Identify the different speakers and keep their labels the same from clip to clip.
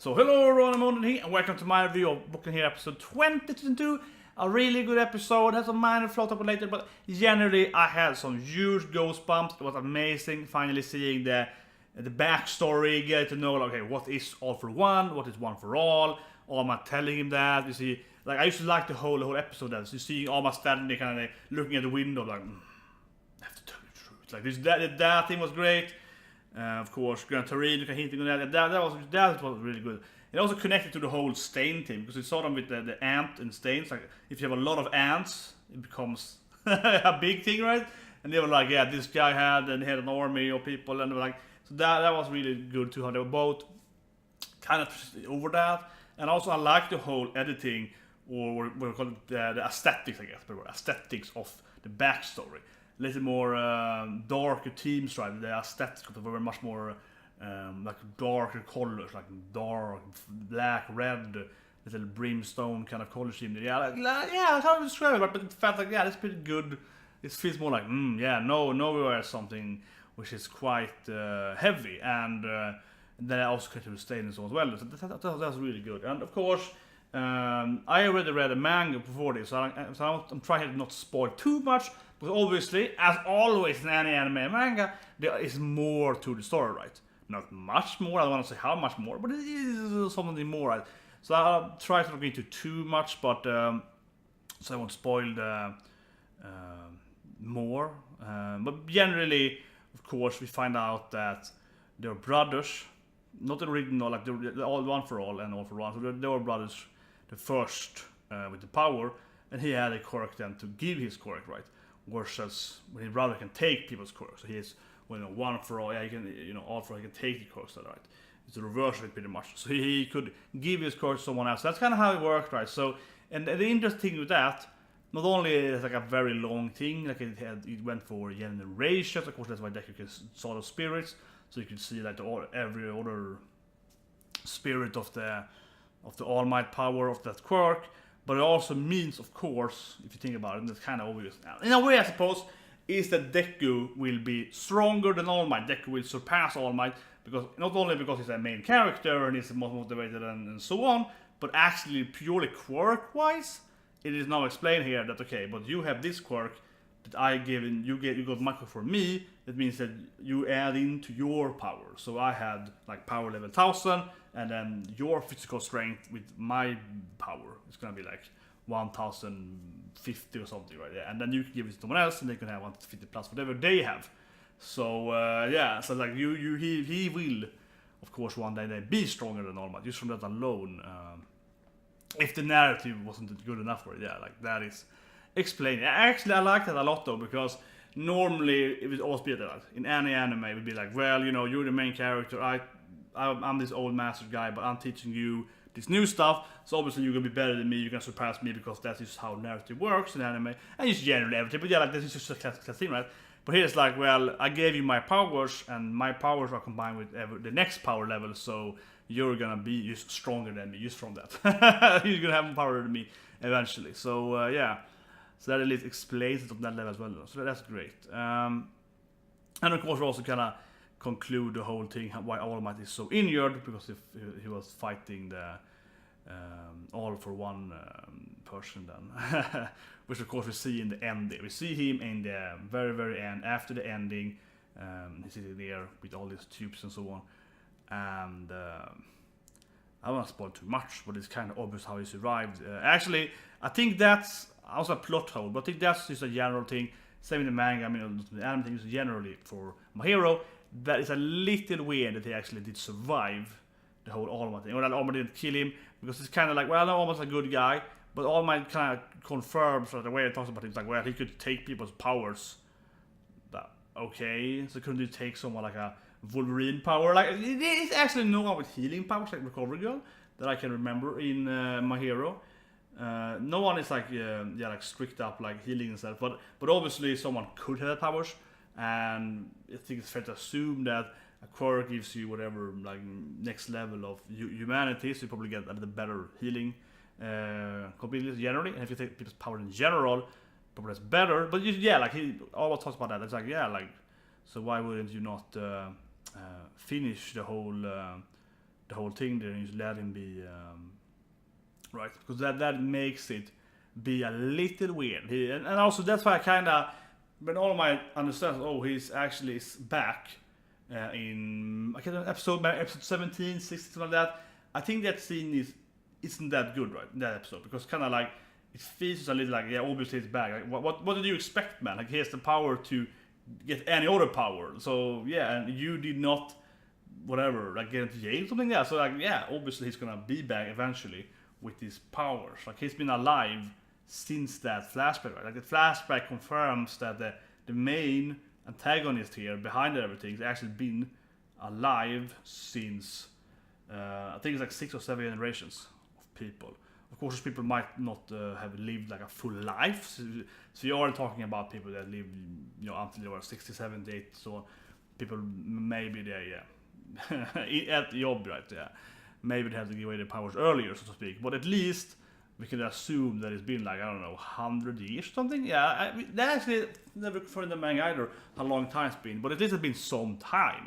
Speaker 1: So hello everyone, I'm Myrmonden here, and welcome to my review of僕のヒーローepisode 2022. A really good episode, has a minor float up later, but generally I had some huge goosebumps. It was amazing finally seeing the backstory, get to know like, okay, what is All for One, what is One for All Might telling him that, you see, like I used to like the whole episode that, so you see All Might standing kind of looking at the window like, I have to tell you the truth. Like that thing was great. Of course, Gran Torino hinting on that was really good. It also connected to the whole Stain team because we saw them with the ant and Stains. Like if you have a lot of ants, it becomes a big thing, right? And they were like, yeah, this guy had an army of people, and they were like, so that was really good too. How they were both kind of over that, and also I like the whole editing or what we call it, the aesthetics, I guess, aesthetics of the backstory. A little more darker teams, right? The aesthetics were much more like darker colors, like dark black, red, little brimstone kind of color scheme. Yeah, that's how I describe it. But it felt like, yeah, that's pretty good. It feels more like, nowhere something which is quite heavy, and then I also connected with Stain and so on as well. So that was really good. And of course, I already read a manga before this, so I'm trying to not spoil too much. Because obviously, as always in any anime and manga, there is more to the story, right? Not much more, I don't want to say how much more, but it is something more, right? So I'll try to not go into too much, but so I won't spoil the more. But generally, of course, we find out that they're brothers, not the original, like the all One for All and All for One. So they were brothers, the first with the power, and he had a quirk then to give his quirk, right? Versus when his brother can take people's quirks, so he is One for All, yeah, he can, All for All, he can take the quirks, right? It's the reverse of it pretty much. So he could give his quirks to someone else. That's kind of how it worked, right? So, and the interesting thing with that, not only is like a very long thing, like it went for generations. Of course, that's why Deku saw the spirits, so you could see like every other spirit of the All Might power of that quirk. But it also means, of course, if you think about it, and it's kind of obvious now, in a way I suppose, is that Deku will be stronger than All Might. Deku will surpass All Might, because not only because he's a main character and he's the most motivated and so on, but actually purely quirk-wise, it is now explained here that, okay, but you have this quirk that I give, and you got my quirk for me. That means that you add into your power. So I had like power level 1000, and then your physical strength with my power is gonna be like 1050 or something, right? Yeah. And then you can give it to someone else, and they can have 150 plus whatever they have. So yeah, so like he will, of course, one day be stronger than All Might, just from that alone. If the narrative wasn't good enough for it, yeah, like that is explained. Actually, I like that a lot though, because normally it would always be that in any anime it would be like, well, you're the main character, I'm this old master guy, but I'm teaching you this new stuff, so obviously you're gonna be better than me, you're gonna surpass me, because that is how narrative works in anime, and just generally everything. But yeah, like this is just a classic thing, right? But here it's like, well, I gave you my powers, and my powers are combined with the next power level, so you're gonna be just stronger than me, just from that. You're gonna have more power than me eventually. So yeah, so that at least explains it on that level as well. So that's great. And of course, we also kind of conclude the whole thing why All Might is so injured, because if he was fighting the All for One person then, which of course we see in the ending. We see him in the very end, after the ending. He's sitting there with all these tubes and so on, and I don't want to spoil too much, but it's kind of obvious how he survived. Actually, I think that's also a plot hole, but I think that's just a general thing. Same in the manga, I mean, the anime thing is generally for my hero. That is a little weird that he actually did survive the whole All Might thing. Or that All Might didn't kill him, because it's kind of like, well, no, All Might's a good guy, but All Might kind of confirms that the way it talks about him, it's like, well, he could take people's powers. But okay, so couldn't he take someone like a Wolverine power? Like, it's actually no one with healing powers, like Recovery Girl, that I can remember in my hero. No one is like, like strict up like healing and stuff, but obviously someone could have powers. And I think it's fair to assume that a quirk gives you whatever, like, next level of humanity, so you probably get a little better healing capabilities generally. And if you take people's power in general, probably that's better. But yeah, like he always talks about that. It's like, yeah, like, so why wouldn't you not finish the whole the whole thing there and just let him be, right? Because that makes it be a little weird. And also that's why I kind of, when all my understands, he's actually back in, I can't remember, episode 17, 16, something like that. I think that scene isn't that good, right? That episode, because kind of like it feels a little like, yeah, obviously it's back. Like, what did you expect, man? Like, he has the power to get any other power. So yeah, and you did not, whatever, like get into jail, something like that. So like, yeah, obviously he's gonna be back eventually with his powers. Like, he's been alive since that flashback, right? Like, the flashback confirms that the main antagonist here behind everything has actually been alive since I think it's like 6 or 7 generations of people. Of course, those people might not have lived like a full life, so you are talking about people that lived, until they were 60, 70, 80, so on. People maybe they at the job, right? Yeah, maybe they have to give away their powers earlier, so to speak. But at least we can assume that it's been like, I don't know, 100 years or something. Yeah, that actually never confirmed the manga either how long time it's been, but at least it's been some time.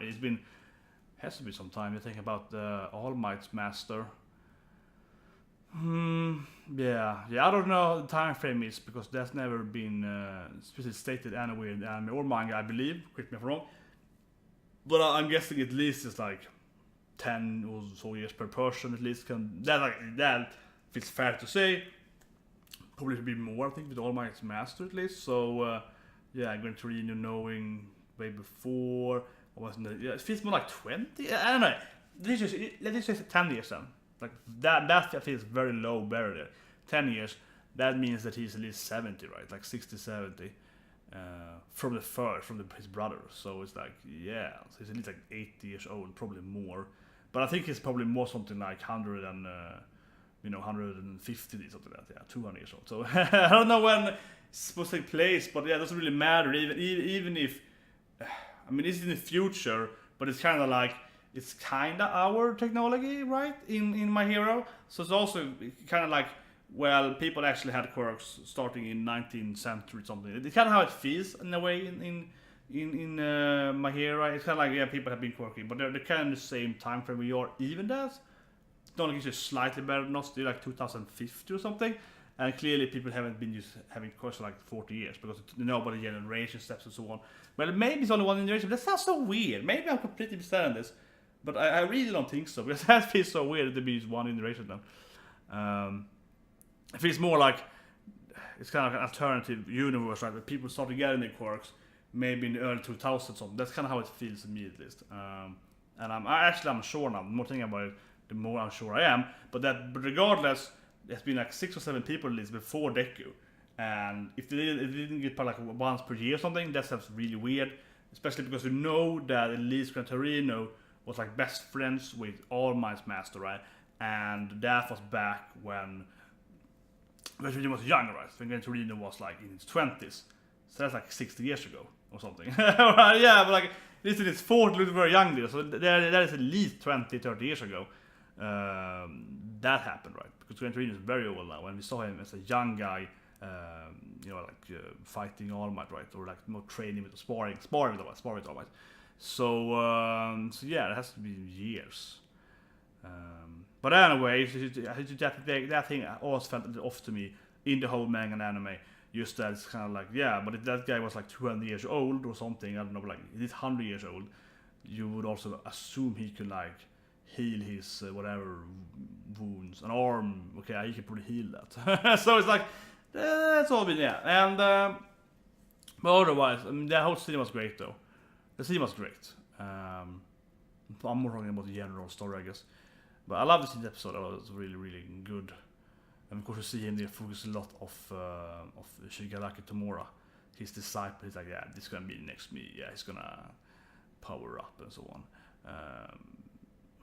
Speaker 1: Has to be some time. You think about the All Might's master. Yeah, I don't know the time frame is, because that's never been specifically stated anywhere in the anime or manga, I believe. Correct me if I'm wrong. But I'm guessing at least it's like 10 or so years per person. At least that feels fair to say. Probably should be more, I think, with All Might's master at least. So yeah, Gran Torino knowing way before. It feels more like 20. I don't know. Let's just say 10 years then. Like that feels very low barrier. 10 years. That means that he's at least 70, right? Like 60, 70. From his brother. So it's like, yeah, so he's at least like 80 years old, probably more. But I think he's probably more something like 100 and 150, something like that. Yeah, 200 years old. So I don't know when it's supposed to take place, but yeah, it doesn't really matter. Even if, I mean, it's in the future, but it's kind of like, it's kind of our technology, right? In My Hero. So it's also kind of like, well, people actually had quirks starting in 19th century or something. It's kind of how it feels in a way in My Hero. It's kind of like, yeah, people have been quirky, but they're kind of the same time frame we are. Even that, it's not like it's just slightly better than us, still like 2050 or something. And clearly people haven't been having quirks for like 40 years, because nobody generation steps and so on. Well, maybe it's only one generation, but that sounds so weird. Maybe I'm completely mistaken this, but I really don't think so, because that feels so weird to be just one generation then. It feels more like it's kind of like an alternative universe, right? Where people start to get in their quirks, maybe in the early 2000s or something. That's kind of how it feels to me, at least. And I'm sure now. The more thinking about it, the more unsure I am. But regardless, there's been like 6 or 7 people at least before Deku, and if they didn't get like once per year or something, that sounds really weird. Especially because we know that at least Gran Torino was like best friends with All Might's master, right? And that was back when Gran Torino was younger, right? When Gran Torino was like in his 20s, so that's like 60 years ago or something. Yeah, but like this is his 40s, looks very young there, so that is at least 20, 30 years ago. That happened, right? Because Gran Torino is very old now, and we saw him as a young guy, fighting All Might, right? Or like more training with the sparring with All Might. So yeah, it has to be years. But anyway, that thing always felt off to me in the whole manga and anime. Just that it's kind of like, yeah, but if that guy was like 200 years old or something, I don't know, like he's 100 years old, you would also assume he could like heal his whatever wounds, an arm. Okay, he could probably heal that. So it's like that's all been, yeah. And but otherwise, I mean, the whole scene was great though. The scene was great. I'm more talking about the general story, I guess. But I love this episode. It was really, really good. And of course, you see him there focus a lot of Shigaraki Tomura, his disciple. He's like, yeah, this is gonna be the next me. Yeah, he's gonna power up and so on.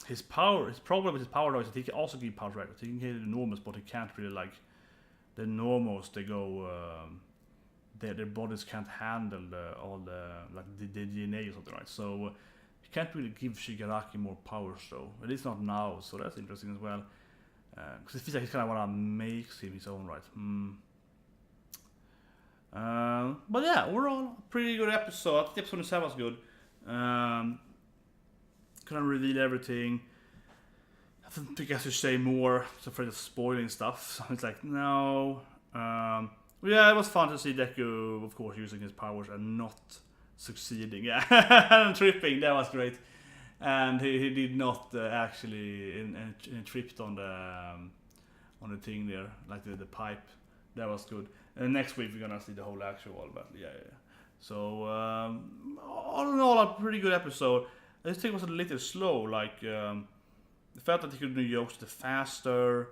Speaker 1: His problem with his power though is that he can also give power right. He can hit the normals, but he can't really like the normals. They go, their bodies can't handle all the DNA or something, right? So he can't really give Shigaraki more powers though. At least not now. So that's interesting as well. Because it feels like he kind of wanna make him his own, right? But yeah, overall, pretty good episode. I think episode 7 was good. Couldn't reveal everything. don't think I should say more. I'm afraid of spoiling stuff. So it's like, no. Yeah, it was fun to see Deku, of course, using his powers and not succeeding. Yeah, and tripping. That was great. And he did not actually tripped on the thing there, like the pipe. That was good. And next week we're gonna see the whole actual, but yeah. So all in all, a pretty good episode. I just think it was a little slow. Like I felt that he could do jokes faster.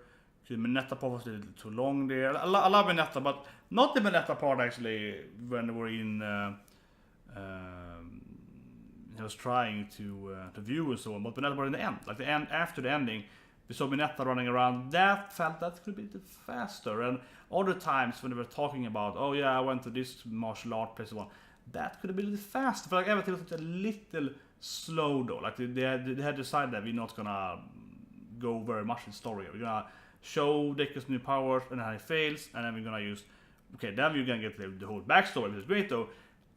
Speaker 1: The Minetta part was a little too long there. I love Minetta, but not the Minetta part actually. When they were in, he was trying to view and so on. But Minetta were in the end, like the end after the ending. We saw Minetta running around. That felt that could be a bit faster. And other times when they were talking about, oh yeah, I went to this martial art place, one that could have been a little faster. I feel like everything was a little slow though. Like they had decided that we're not gonna go very much in story. We're gonna show Deku's new powers and how he fails, and then we're gonna use. Okay, then we're gonna get the whole backstory, which is great though.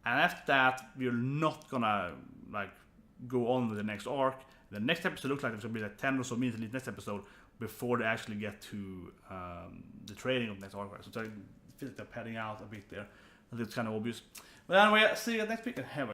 Speaker 1: And after that, we're not gonna like go on with the next arc. The next episode looks like it's gonna be like 10 or so minutes in the next episode before they actually get to the training of the next arc. So I feel like they're padding out a bit there. I think it's kind of obvious. But anyway, see you next week and have a